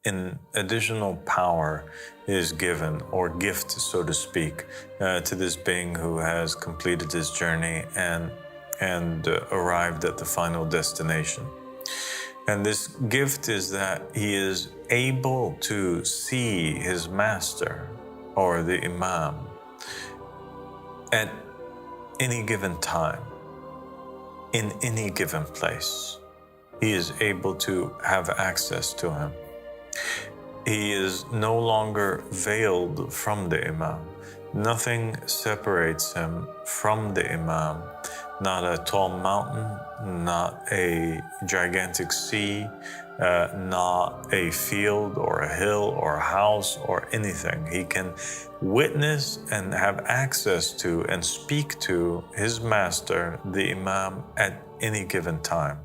an additional power is given, or gift, so to speak, to this being who has completed his journey and arrived at the final destination. And this gift is that he is able to see his master, or the Imam, at any given time, in any given place. He is able to have access to him. He is no longer veiled from the Imam. Nothing separates him from the Imam. Not a tall mountain, not a gigantic sea, not a field or a hill or a house or anything. He can witness and have access to and speak to his master, the Imam, at any given time.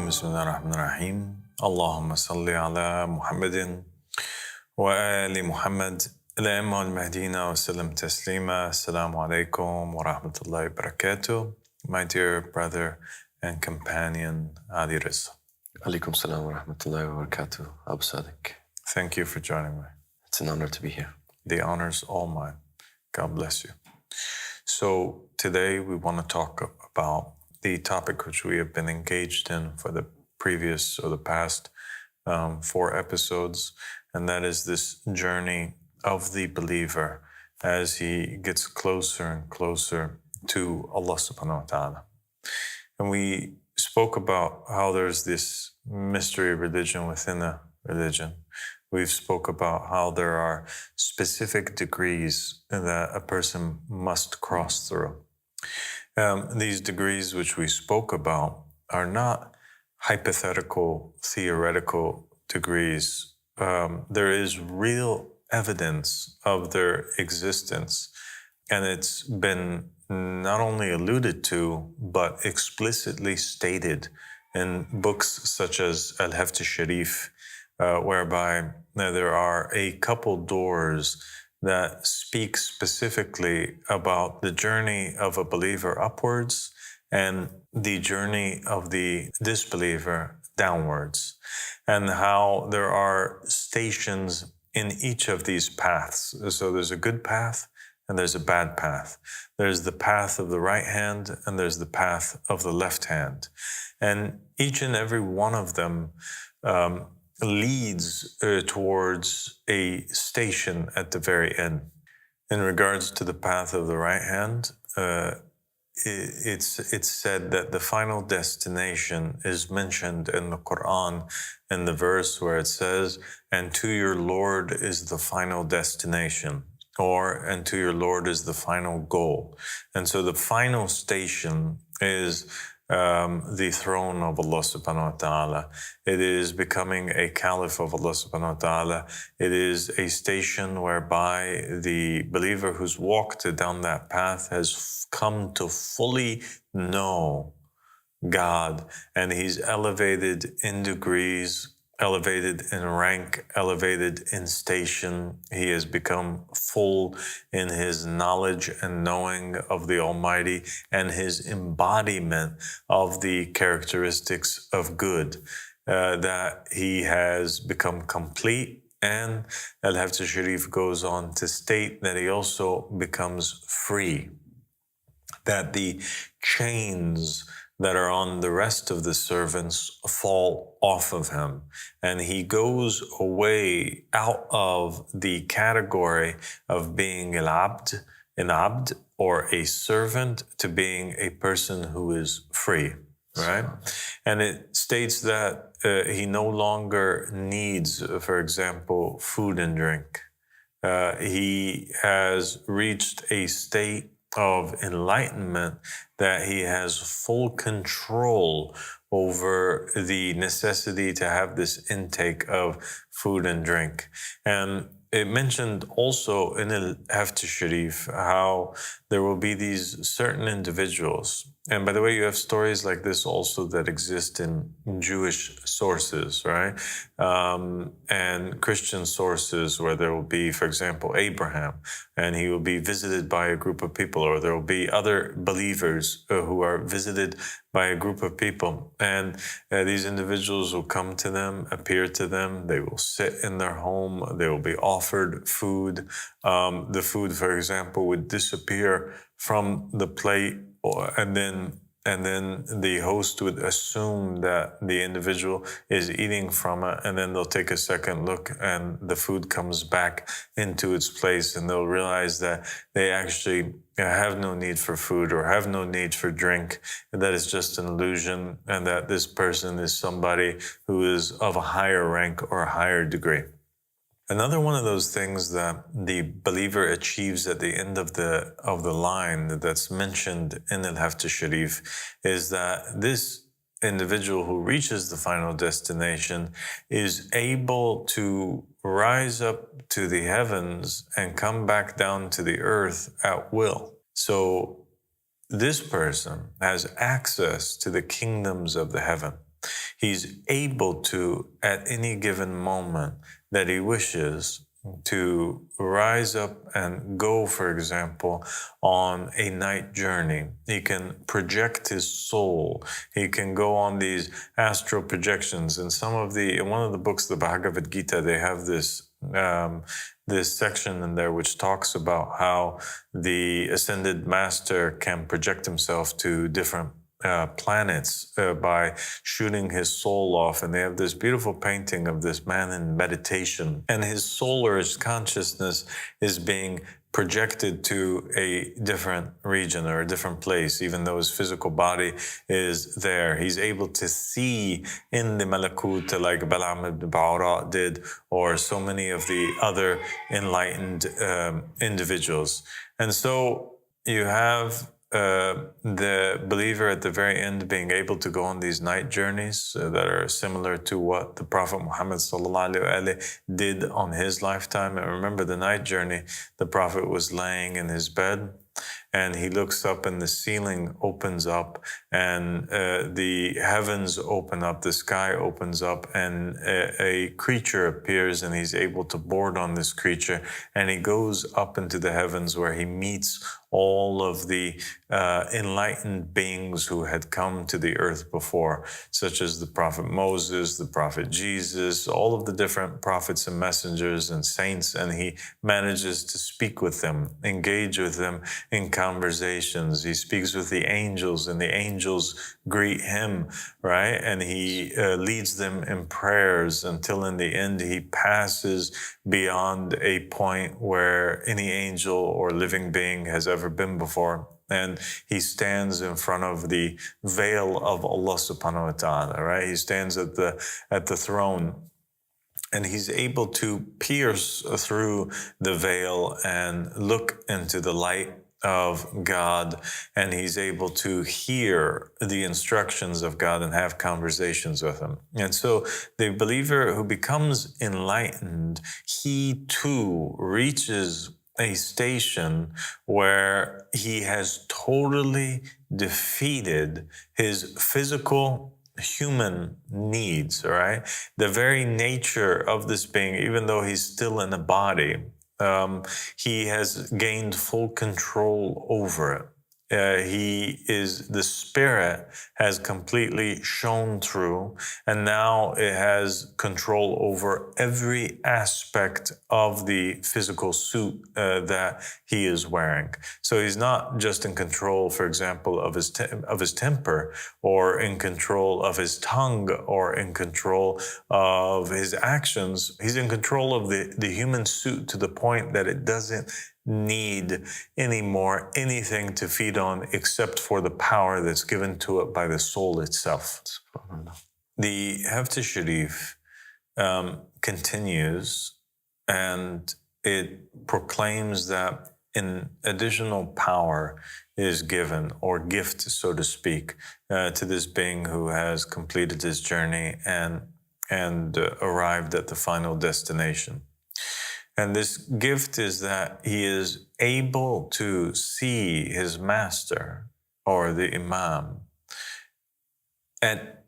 Bismillahirrahmanirrahim. Allahumma salli ala Muhammadin wa ali Muhammad al-A'imma al-Mahdina wa sallam taslima. Assalamu alaikum wa rahmatullahi wa barakatuh. My dear brother and companion, Ali Rizza. Alaikum salam wa rahmatullahi wa barakatuh. Abu Sadiq. Thank you for joining me. It's an honor to be here. The honor's all mine. God bless you. So today we want to talk about the topic which we have been engaged in for the previous or the past 4 episodes, and that is this journey of the believer as he gets closer and closer to Allah subhanahu wa ta'ala. And we spoke about how there's this mystery religion within a religion. We've spoke about how there are specific degrees that a person must cross through. These degrees which we spoke about are not hypothetical, theoretical degrees. There is real evidence of their existence, and it's been not only alluded to, but explicitly stated in books such as Al-Hafth al-Sharif, whereby there are a couple doors that speak specifically about the journey of a believer upwards and the journey of the disbeliever downwards, and how there are stations in each of these paths. So there's a good path and there's a bad path. There's the path of the right hand and there's the path of the left hand. And each and every one of them leads towards a station at the very end. In regards to the path of the right hand, it's said that the final destination is mentioned in the Quran in the verse where it says, "And to your Lord is the final destination," or "And to your Lord is the final goal." And so the final station is the throne of Allah subhanahu wa ta'ala. It is becoming a caliph of Allah subhanahu wa ta'ala. It is a station whereby the believer who's walked down that path has come to fully know God, and he's elevated in degrees, elevated in rank, elevated in station. He has become full in his knowledge and knowing of the Almighty and his embodiment of the characteristics of good, that he has become complete. And Al-Hafth al-Sharif goes on to state that he also becomes free, that the chains that are on the rest of the servants fall off of him, and he goes away out of the category of being an abd, or a servant, to being a person who is free, right? And it states that he no longer needs, for example, food and drink. He has reached a state of enlightenment that he has full control over the necessity to have this intake of food and drink. And it mentioned also in Al-Haft Sharif how there will be these certain individuals. And by the way, you have stories like this also that exist in Jewish sources, right? And Christian sources where there will be, for example, Abraham, and he will be visited by a group of people, or there will be other believers who are visited by a group of people. And these individuals will come to them, appear to them, they will sit in their home, they will be offered food. The food, for example, would disappear from the plate, and then the host would assume that the individual is eating from it, and then they'll take a second look and the food comes back into its place, and they'll realize that they actually have no need for food or have no need for drink, and that it's just an illusion, and that this person is somebody who is of a higher rank or a higher degree. Another one of those things that the believer achieves at the end of the line that's mentioned in Al-Haft Sharif is that this individual who reaches the final destination is able to rise up to the heavens and come back down to the earth at will. So this person has access to the kingdoms of the heaven. He's able to, at any given moment that he wishes, to rise up and go, for example, on a night journey. He can project his soul. He can go on these astral projections. In one of the books, the Bhagavad Gita, they have this section in there which talks about how the ascended master can project himself to different planets by shooting his soul off. And they have this beautiful painting of this man in meditation, and his soul or his consciousness is being projected to a different region or a different place, even though his physical body is there. He's able to see in the Malakut like Bal'am ibn Ba'ura did, or so many of the other enlightened individuals. And so you have the believer at the very end being able to go on these night journeys that are similar to what the Prophet Muhammad ﷺ did on his lifetime. And remember, the night journey, the Prophet was laying in his bed, and he looks up and the ceiling opens up, and the heavens open up, the sky opens up, and a creature appears, and he's able to board on this creature, and he goes up into the heavens where he meets all of the enlightened beings who had come to the earth before, such as the Prophet Moses, the Prophet Jesus, all of the different prophets and messengers and saints, and he manages to speak with them, engage with them in conversations. He speaks with the angels, and the angels greet him, right? And he leads them in prayers until in the end he passes beyond a point where any angel or living being has ever been before. And he stands in front of the veil of Allah subhanahu wa ta'ala, right? He stands at the throne, and he's able to pierce through the veil and look into the light of God, and he's able to hear the instructions of God and have conversations with him. And so the believer who becomes enlightened, he too reaches a station where he has totally defeated his physical human needs, all right? The very nature of this being, even though he's still in a body, he has gained full control over it. The spirit has completely shone through, and now it has control over every aspect of the physical suit that he is wearing. So he's not just in control, for example, of his temper, or in control of his tongue, or in control of his actions. He's in control of the human suit to the point that it doesn't need anymore anything to feed on except for the power that's given to it by the soul itself. The Haft Sharif continues, and it proclaims that an additional power is given, or gift, so to speak, to this being who has completed his journey and arrived at the final destination. And this gift is that he is able to see his master or the imam at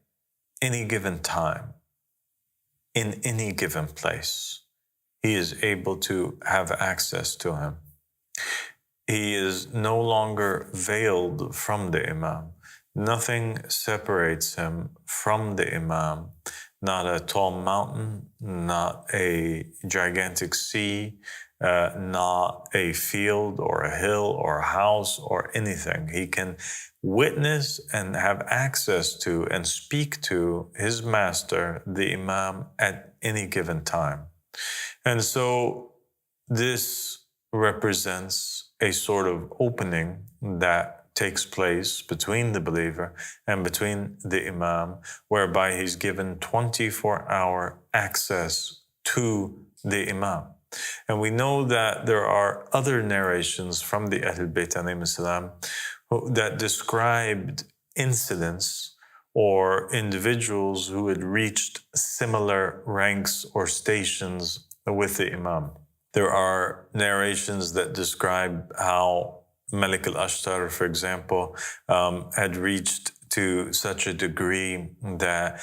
any given time, in any given place. He is able to have access to him. He is no longer veiled from the imam. Nothing separates him from the imam. Not a tall mountain, not a gigantic sea, not a field or a hill or a house or anything. He can witness and have access to and speak to his master, the imam, at any given time. And so this represents a sort of opening that takes place between the believer and between the imam, whereby he's given 24-hour access to the imam. And we know that there are other narrations from the Ahlul Bayt alayhim salam that described incidents or individuals who had reached similar ranks or stations with the imam. There are narrations that describe how Malik al-Ashtar, for example, had reached to such a degree that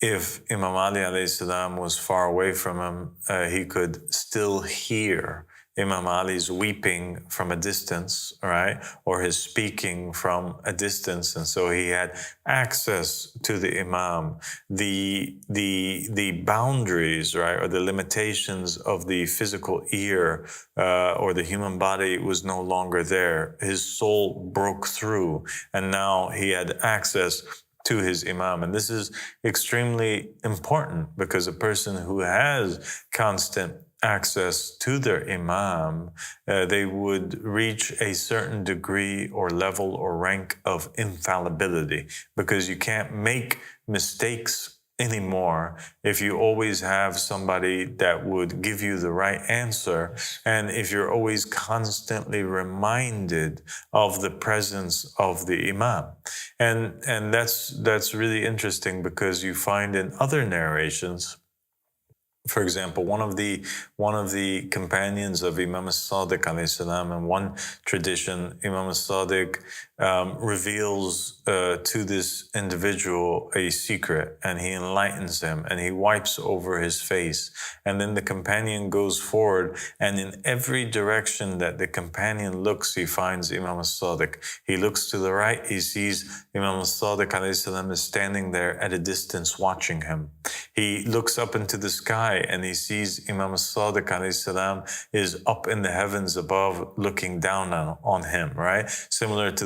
if Imam Ali alayhi salam was far away from him, he could still hear Imam Ali's weeping from a distance, right? Or his speaking from a distance. And so he had access to the Imam. The boundaries, right? Or the limitations of the physical ear or the human body was no longer there. His soul broke through and now he had access to his imam. And this is extremely important because a person who has constant access to their imam, they would reach a certain degree or level or rank of infallibility, because you can't make mistakes anymore if you always have somebody that would give you the right answer, and if you're always constantly reminded of the presence of the imam. And that's really interesting, because you find in other narrations, for example, one of the companions of Imam as-Sadiq alayhi salam, in one tradition, Imam as-Sadiq reveals to this individual a secret, and he enlightens him, and he wipes over his face. And then the companion goes forward, and in every direction that the companion looks, he finds Imam as-Sadiq. He looks to the right, he sees Imam as-Sadiq alayhi salam is standing there at a distance watching him. He looks up into the sky and he sees Imam as-Sadiq alayhi salam is up in the heavens above looking down on him, right? Similar to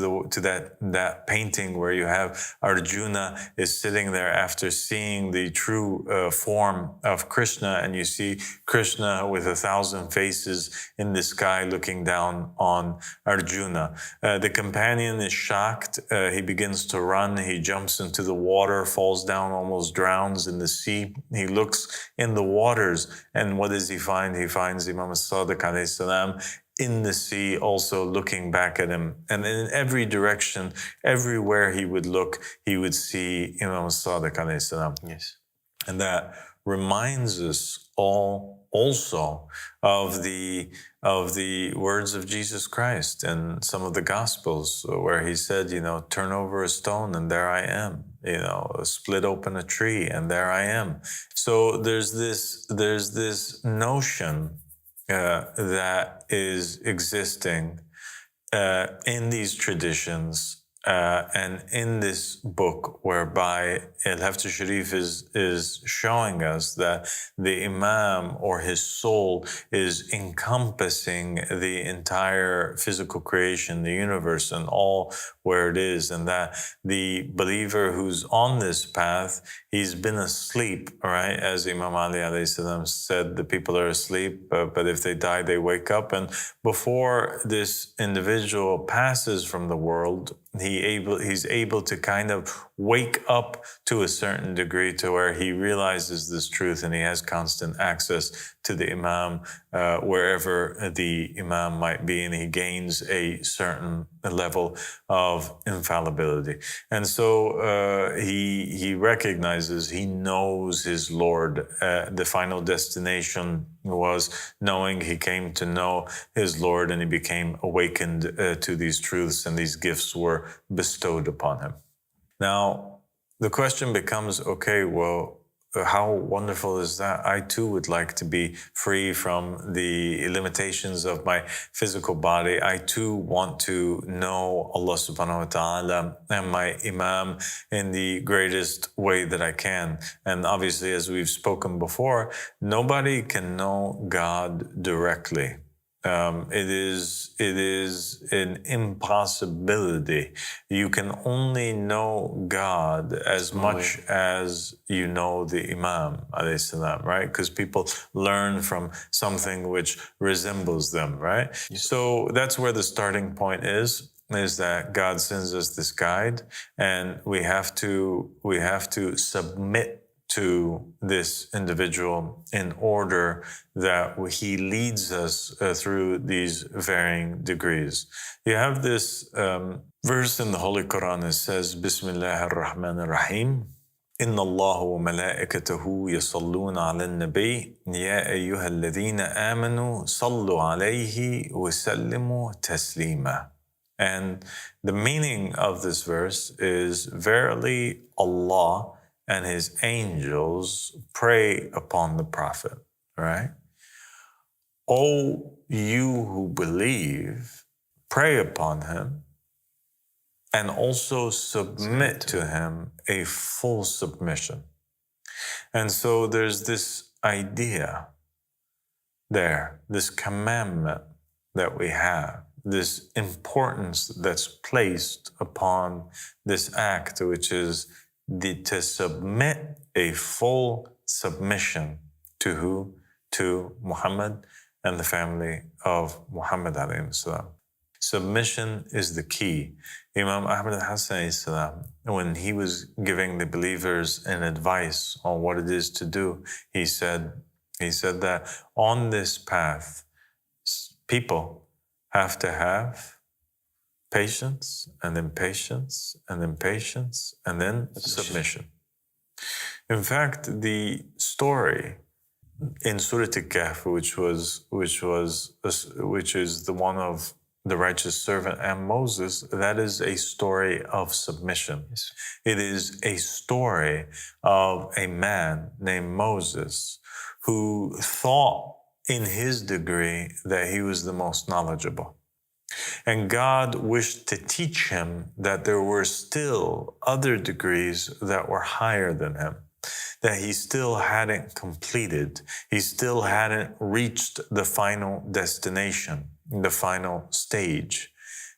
that painting where you have Arjuna is sitting there after seeing the true form of Krishna, and you see Krishna with 1,000 faces in the sky looking down on Arjuna. The companion is shocked. He begins to run. He jumps into the water, falls down, almost drowns in the sea. He looks in the waters, and what does he find? He finds Imam as-Sadiq alayhi salam in the sea, also looking back at him. And in every direction, everywhere he would look, he would see Imam as-Sadiq alayhi salam. Yes. And that reminds us all also of the words of Jesus Christ and some of the Gospels, where he said, turn over a stone and there I am, split open a tree and there I am. So there's this notion that is existing in these traditions and in this book, whereby Al-Hafs Sharif is showing us that the Imam or his soul is encompassing the entire physical creation, the universe, and all where it is, and that the believer who's on this path, he's been asleep, right? As Imam Ali alayhi salam said, the people are asleep, but if they die, they wake up. And before this individual passes from the world, he's able to kind of wake up to a certain degree to where he realizes this truth, and he has constant access to the Imam wherever the Imam might be, and he gains a certain level of infallibility. And so he recognizes, he knows his Lord. The final destination was knowing he came to know his Lord, and he became awakened to these truths, and these gifts were bestowed upon him. Now, the question becomes, okay, well, how wonderful is that? I too would like to be free from the limitations of my physical body. I too want to know Allah subhanahu wa ta'ala and my Imam in the greatest way that I can. And obviously, as we've spoken before, nobody can know God directly. It is an impossibility. You can only know God as much as you know the Imam, alayhi salam, right? Because people learn from something which resembles them, right? Yes. So that's where the starting point is that God sends us this guide, and we have to submit to this individual in order that he leads us through these varying degrees. You have this verse in the Holy Quran. It says, Bismillah ar-Rahman ar-Rahim. إن الله وملائكته يصلون على النبي يا أيها الذين آمنوا صلوا عليه وسلموا تسليما. And the meaning of this verse is, verily Allah and his angels pray upon the Prophet, right? O you who believe, pray upon him and also submit to him a full submission. And so there's this idea there, this commandment that we have, this importance that's placed upon this act, which is to submit a full submission to who? To Muhammad and the family of Muhammad alayhi salam. Submission is the key. Imam Ahmad al-Hassan alayhi salam, when he was giving the believers an advice on what it is to do, he said that on this path, people have to have patience, and then patience, and then patience, and then submission. In fact, the story in Surah Al-Kahf, which is the one of the righteous servant and Moses, that is a story of submission. Yes. It is a story of a man named Moses who thought in his degree that he was the most knowledgeable. And God wished to teach him that there were still other degrees that were higher than him, that he still hadn't completed. He still hadn't reached the final destination, the final stage.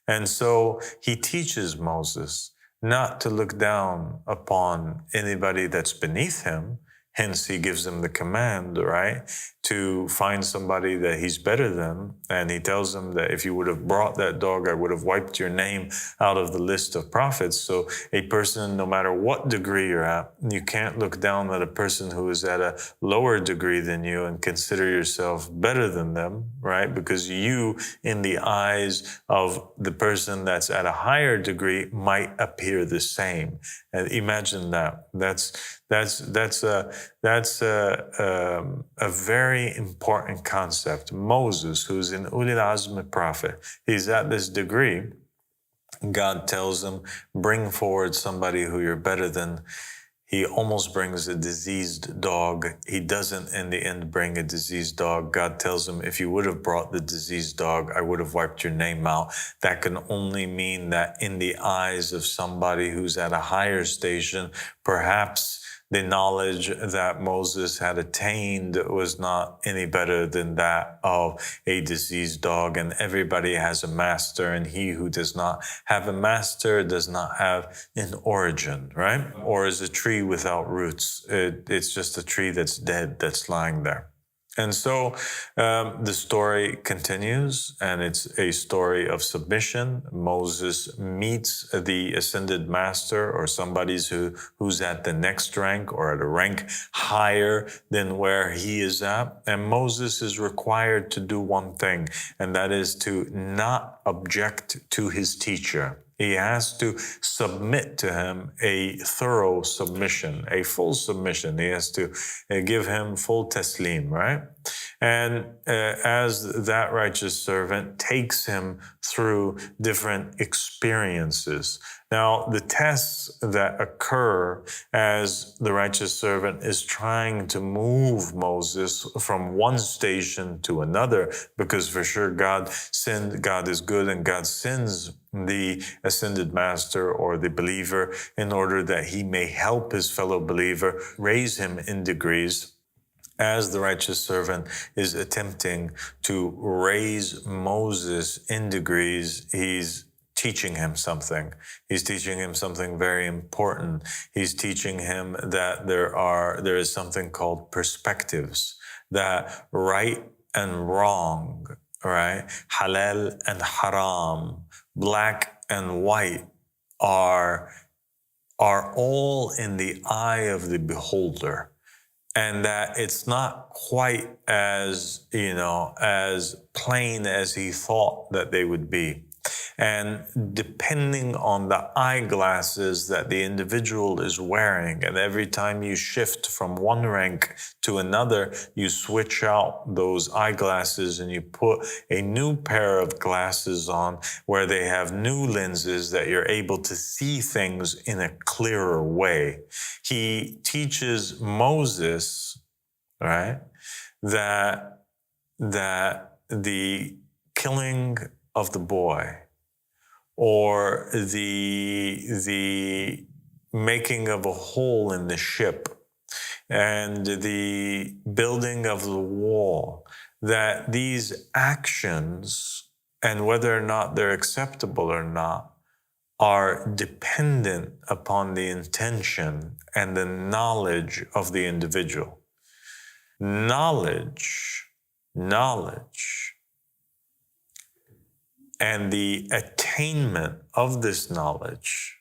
And so he teaches Moses not to look down upon anybody that's beneath him. Hence, he gives him the command, right, to find somebody that he's better than. And he tells him that if you would have brought that dog, I would have wiped your name out of the list of prophets. So a person, no matter what degree you're at, you can't look down at a person who is at a lower degree than you and consider yourself better than them, right? Because you, in the eyes of the person that's at a higher degree, might appear the same. And imagine that. That's a very important concept. Moses, who's an Ulil Azm prophet, he's at this degree. God tells him, bring forward somebody who you're better than. He almost brings a diseased dog. He doesn't in the end bring a diseased dog. God tells him, if you would have brought the diseased dog, I would have wiped your name out. That can only mean that in the eyes of somebody who's at a higher station, perhaps the knowledge that Moses had attained was not any better than that of a diseased dog. And everybody has a master, and he who does not have a master does not have an origin, right? Or is a tree without roots. It's just a tree that's dead, that's lying there. And so the story continues, and it's a story of submission. Moses meets the ascended master, or somebody who's at the next rank or at a rank higher than where he is at. And Moses is required to do one thing, and that is to not object to his teacher. He has to submit to him a thorough submission, a full submission. He has to give him full taslim, right? And as that righteous servant takes him through different experiences. Now, the tests that occur as the righteous servant is trying to move Moses from one station to another, because for sure God is good, and God sends the ascended master or the believer in order that he may help his fellow believer, raise him in degrees. As the righteous servant is attempting to raise Moses in degrees, he's teaching him something. He's teaching him something very important. He's teaching him that there is something called perspectives, that right and wrong, right? Halal and haram, black and white are all in the eye of the beholder. And that it's not quite as, as plain as he thought that they would be. And depending on the eyeglasses that the individual is wearing, and every time you shift from one rank to another, you switch out those eyeglasses and you put a new pair of glasses on where they have new lenses that you're able to see things in a clearer way. He teaches Moses, right, that the killing of the boy, or the making of a hole in the ship, and the building of the wall, that these actions, and whether or not they're acceptable or not, are dependent upon the intention and the knowledge of the individual. Knowledge, and the attainment of this knowledge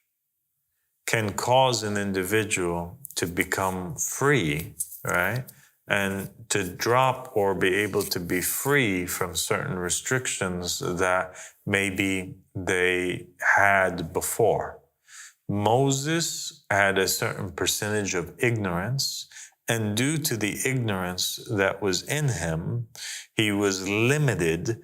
can cause an individual to become free, right? And to drop or be able to be free from certain restrictions that maybe they had before. Moses had a certain percentage of ignorance, and due to the ignorance that was in him, he was limited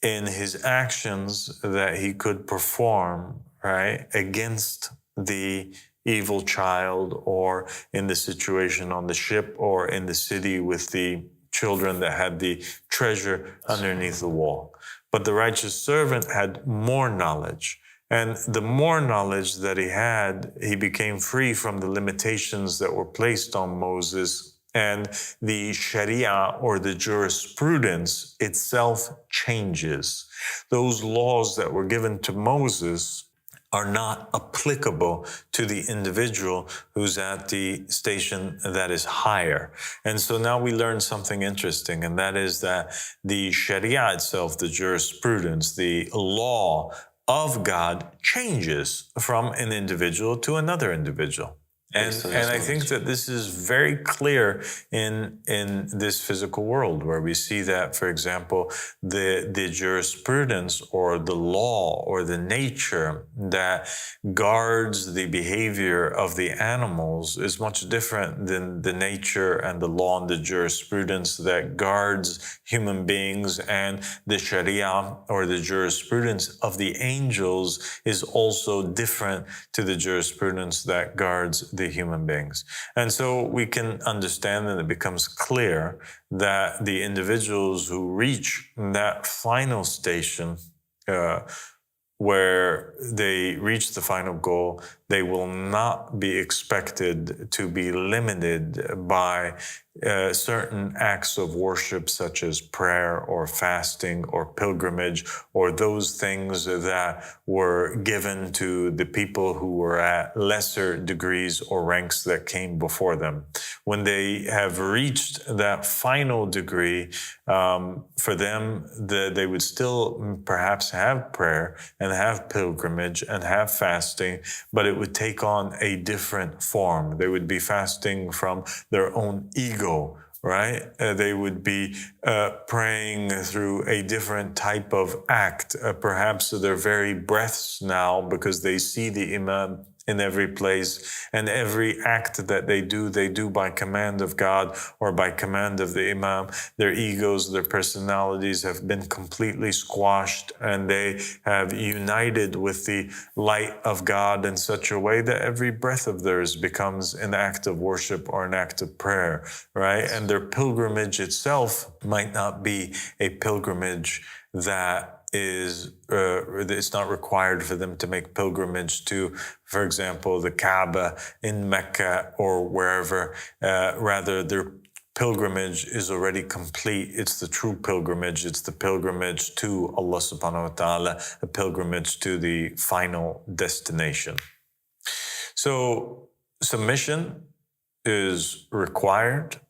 in his actions that he could perform, right, against the evil child, or in the situation on the ship, or in the city with the children that had the treasure underneath the wall. But the righteous servant had more knowledge. And the more knowledge that he had, he became free from the limitations that were placed on Moses. And the Sharia, or the jurisprudence itself, changes. Those laws that were given to Moses are not applicable to the individual who's at the station that is higher. And so now we learn something interesting, and that is that the Sharia itself, the jurisprudence, the law of God, changes from an individual to another individual. And I think that this is very clear in this physical world, where we see that, for example, the jurisprudence, or the law, or the nature that guards the behavior of the animals is much different than the nature and the law and the jurisprudence that guards human beings. And the Sharia, or the jurisprudence of the angels, is also different to the jurisprudence that guards the human beings. And so we can understand, and it becomes clear that the individuals who reach that final station, where they reach the final goal, they will not be expected to be limited by certain acts of worship such as prayer or fasting or pilgrimage, or those things that were given to the people who were at lesser degrees or ranks that came before them. When they have reached that final degree, for them, they would still perhaps have prayer and have pilgrimage and have fasting, but it would take on a different form. They would be fasting from their own ego, right? They would be praying through a different type of act, perhaps their very breaths now, because they see the Imam in every place, and every act that they do by command of God or by command of the Imam. Their egos, their personalities have been completely squashed, and they have united with the light of God in such a way that every breath of theirs becomes an act of worship or an act of prayer, right? And their pilgrimage itself might not be a pilgrimage that it's not required for them to make pilgrimage to, for example, the Kaaba in Mecca or wherever. Rather, their pilgrimage is already complete. It's the true pilgrimage. It's the pilgrimage to Allah subhanahu wa ta'ala, a pilgrimage to the final destination. So submission is required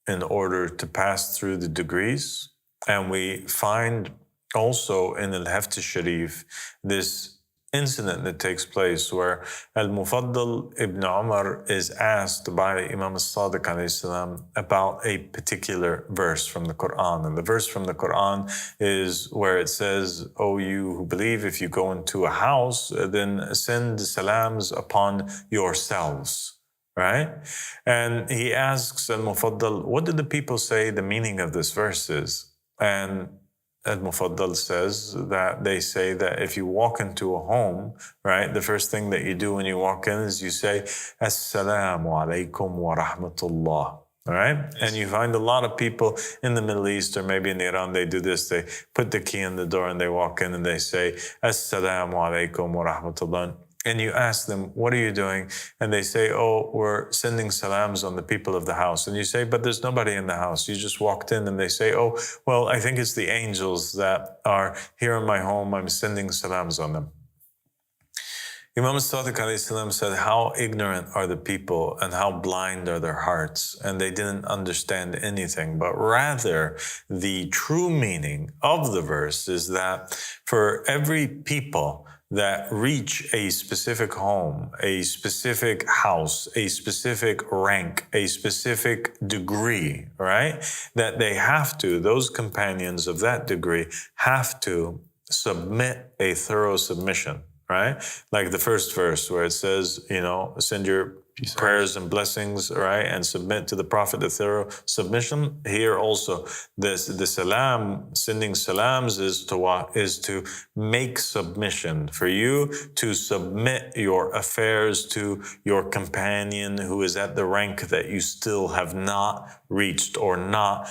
in order to pass through the degrees. And we find also in Al-Haft al-Sharif this incident that takes place where Al-Mufaddal ibn Umar is asked by Imam al-Sadiq alayhi salam about a particular verse from the Quran. And the verse from the Quran is where it says, "O you who believe, if you go into a house, then send salams upon yourselves." Right? And he asks Al-Mufaddal, what did the people say the meaning of this verse is? And Al-Mufaddal says that they say that if you walk into a home, right, the first thing that you do when you walk in is you say, Assalamu alaikum wa rahmatullah. All right? And you find a lot of people in the Middle East or maybe in Iran, they do this. They put the key in the door and they walk in and they say, Assalamu alaikum wa rahmatullah. And you ask them, what are you doing? And they say, oh, we're sending salams on the people of the house. And you say, but there's nobody in the house. You just walked in. And they say, oh, well, I think it's the angels that are here in my home. I'm sending salams on them. Imam al-Sadiq alayhi salam said, how ignorant are the people and how blind are their hearts. And they didn't understand anything. But rather, the true meaning of the verse is that for every people that reach a specific home, a specific house, a specific rank, a specific degree, right? That they have to, those companions of that degree have to submit a thorough submission, right? Like the first verse where it says, send your prayers and blessings, right? And submit to the Prophet a thorough submission. Here also, the salam, sending salams is to what? Is to make submission. For you to submit your affairs to your companion who is at the rank that you still have not reached or not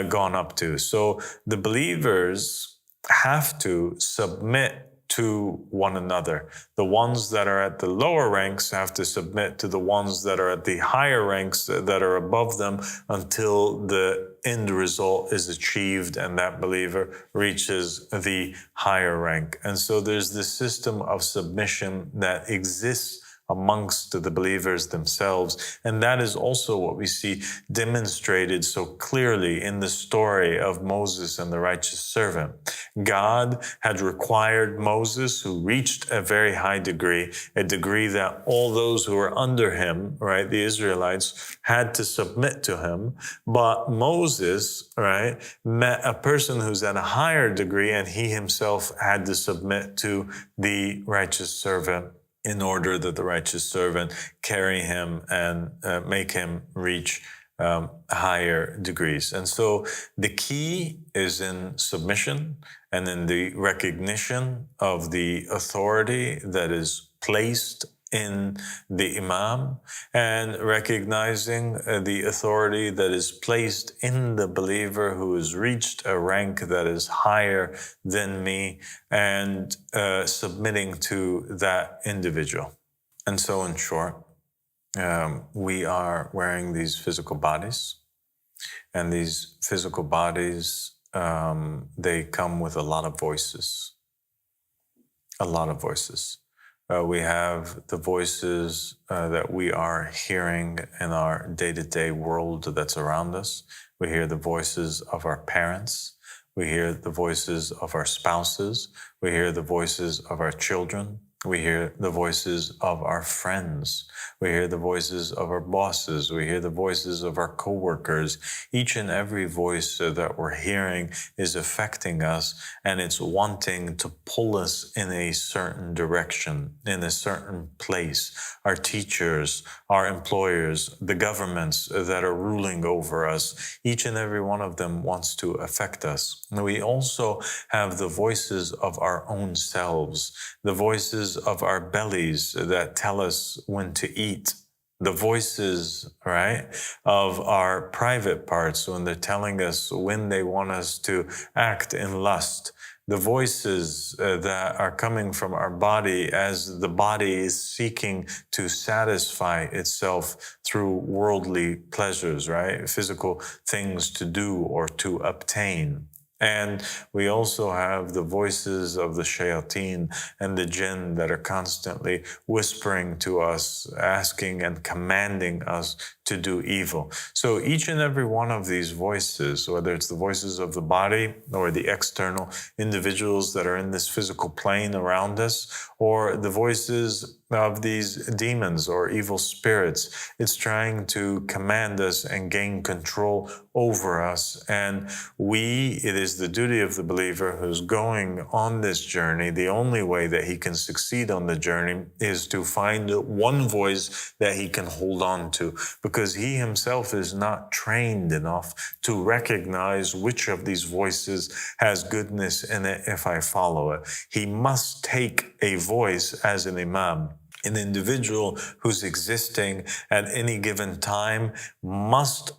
gone up to. So the believers have to submit to one another. The ones that are at the lower ranks have to submit to the ones that are at the higher ranks that are above them until the end result is achieved and that believer reaches the higher rank. And so there's this system of submission that exists amongst the believers themselves. And that is also what we see demonstrated so clearly in the story of Moses and the righteous servant. God had required Moses, who reached a very high degree, a degree that all those who were under him, right, the Israelites, had to submit to him. But Moses, right, met a person who's at a higher degree, and he himself had to submit to the righteous servant in order that the righteous servant carry him and make him reach higher degrees. And so the key is in submission and in the recognition of the authority that is placed in the Imam, and recognizing the authority that is placed in the believer who has reached a rank that is higher than me, and submitting to that individual. And so in short, we are wearing these physical bodies. And these physical bodies, they come with a lot of voices. A lot of voices. We have the voices that we are hearing in our day-to-day world that's around us. We hear the voices of our parents. We hear the voices of our spouses. We hear the voices of our children. We hear the voices of our friends. We hear the voices of our bosses. We hear the voices of our coworkers. Each and every voice that we're hearing is affecting us, and it's wanting to pull us in a certain direction, in a certain place. Our teachers, our employers, the governments that are ruling over us, each and every one of them wants to affect us. And we also have the voices of our own selves, the voices of our bellies that tell us when to eat, the voices, right, of our private parts when they're telling us when they want us to act in lust, the voices that are coming from our body as the body is seeking to satisfy itself through worldly pleasures, right, physical things to do or to obtain. And we also have the voices of the shayateen and the jinn that are constantly whispering to us, asking and commanding us to do evil. So each and every one of these voices, whether it's the voices of the body or the external individuals that are in this physical plane around us, or the voices of these demons or evil spirits, it's trying to command us and gain control over us. And it is the duty of the believer who's going on this journey. The only way that he can succeed on the journey is to find one voice that he can hold on to, because he himself is not trained enough to recognize which of these voices has goodness in it if I follow it. He must take a voice as an imam. An individual who's existing at any given time must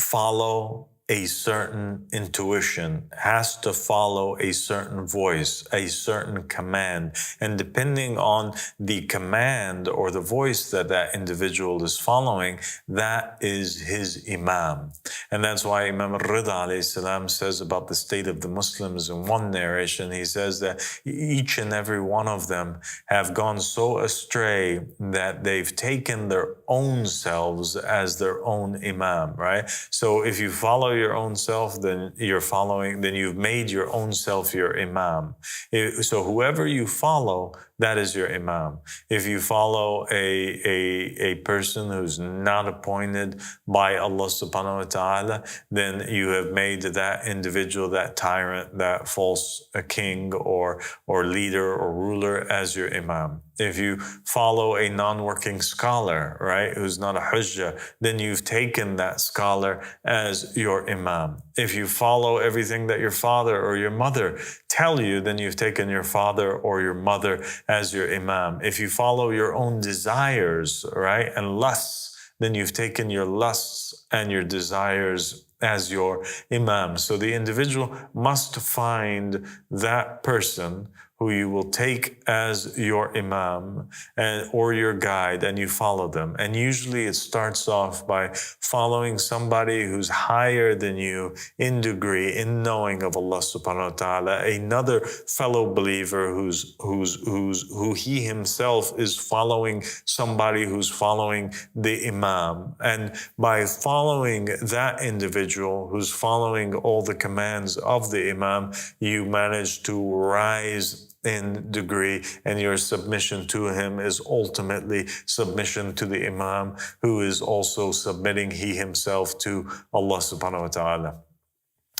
follow a certain intuition, has to follow a certain voice, a certain command. And depending on the command or the voice that that individual is following, that is his imam. And that's why Imam al-Rida alayhi salam says about the state of the Muslims in one narration. He says that each and every one of them have gone so astray that they've taken their own selves as their own imam, right? So if you follow your own self, then you've made your own self your imam. So whoever you follow, that is your imam. If you follow a person who's not appointed by Allah subhanahu wa ta'ala, then you have made that individual, that tyrant, that false king or leader or ruler as your imam. If you follow a non-working scholar, right, who's not a hujjah, then you've taken that scholar as your imam. If you follow everything that your father or your mother tell you, then you've taken your father or your mother as your imam. If you follow your own desires, right, and lusts, then you've taken your lusts and your desires as your imam. So the individual must find that person who you will take as your imam or your guide, and you follow them. And usually it starts off by following somebody who's higher than you in degree, in knowing of Allah subhanahu wa ta'ala, another fellow believer who he himself is following somebody who's following the imam. And by following that individual who's following all the commands of the imam, you manage to rise in degree, and your submission to him is ultimately submission to the imam, who is also submitting he himself to Allah subhanahu wa ta'ala.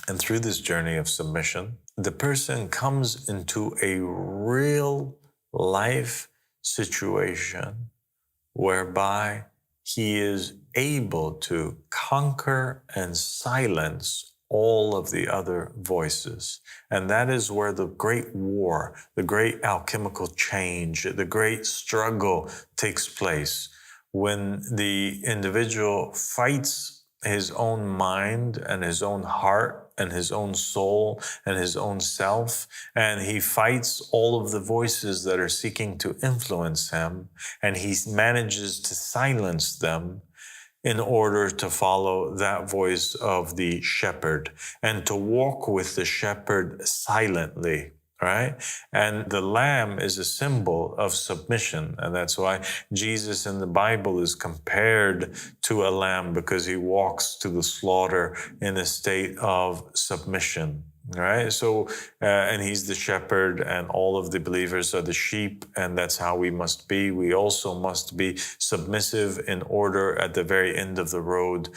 And through this journey of submission, the person comes into a real life situation whereby he is able to conquer and silence all of the other voices. And that is where the great war, the great alchemical change, the great struggle takes place. When the individual fights his own mind and his own heart and his own soul and his own self, and he fights all of the voices that are seeking to influence him, and he manages to silence them, in order to follow that voice of the shepherd and to walk with the shepherd silently. Right? And the lamb is a symbol of submission. And that's why Jesus in the Bible is compared to a lamb, because he walks to the slaughter in a state of submission. Right? So, and he's the shepherd, and all of the believers are the sheep, and that's how we must be. We also must be submissive in order at the very end of the road.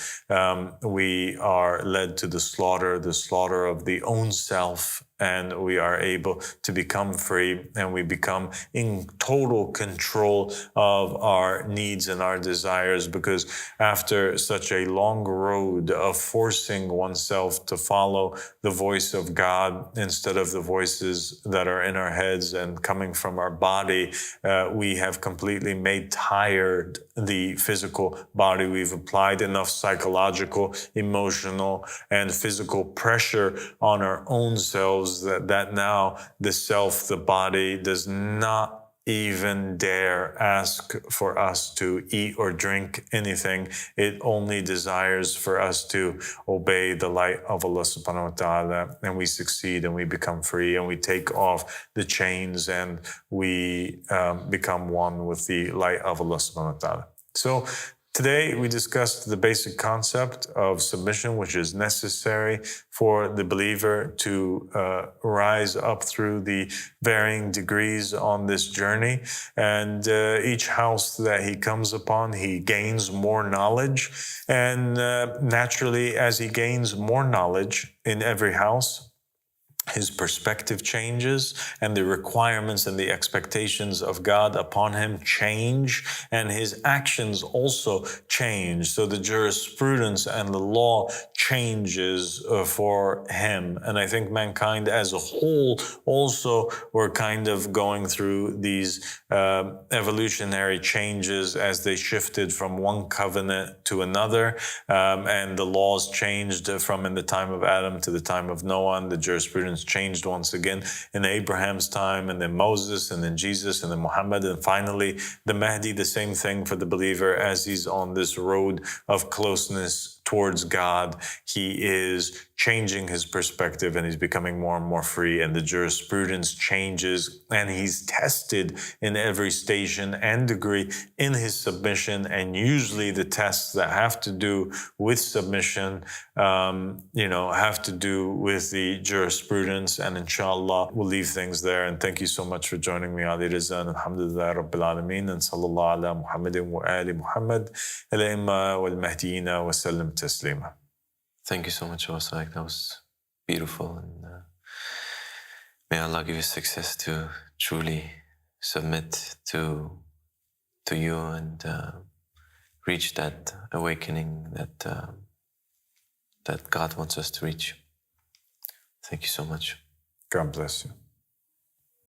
We are led to the slaughter of the own self, and we are able to become free, and we become in total control of our needs and our desires, because after such a long road of forcing oneself to follow the voice of God instead of the voices that are in our heads and coming from our body, we have completely made tired the physical body. We've applied enough psychological, emotional, and physical pressure on our own selves that now the self, the body, does not even dare ask for us to eat or drink anything. It only desires for us to obey the light of Allah subhanahu wa ta'ala, and we succeed and we become free and we take off the chains and we become one with the light of Allah subhanahu wa ta'ala. So today we discussed the basic concept of submission, which is necessary for the believer to rise up through the varying degrees on this journey. And each house that he comes upon, he gains more knowledge. And naturally, as he gains more knowledge in every house, his perspective changes, and the requirements and the expectations of God upon him change, and his actions also change. So the jurisprudence and the law changes for him. And I think mankind as a whole also were kind of going through these evolutionary changes as they shifted from one covenant to another. And the laws changed from in the time of Adam to the time of Noah, and the jurisprudence changed once again in Abraham's time, and then Moses, and then Jesus, and then Muhammad, and finally the Mahdi. The same thing for the believer as he's on this road of closeness towards God. He is changing his perspective, and he's becoming more and more free, and the jurisprudence changes, and he's tested in every station and degree in his submission. And usually the tests that have to do with submission, have to do with the jurisprudence. And inshallah, we'll leave things there. And thank you so much for joining me. Ali Rizan, alhamdulillah, Rabbil Alameen, and sallallahu ala Muhammadin wa ali Muhammad, al-imma wal mahdiyina wa sallam taslima. Thank you so much, Wasaik. That was beautiful. And may Allah give you success to truly submit to you and reach that awakening that God wants us to reach. Thank you so much. God bless you.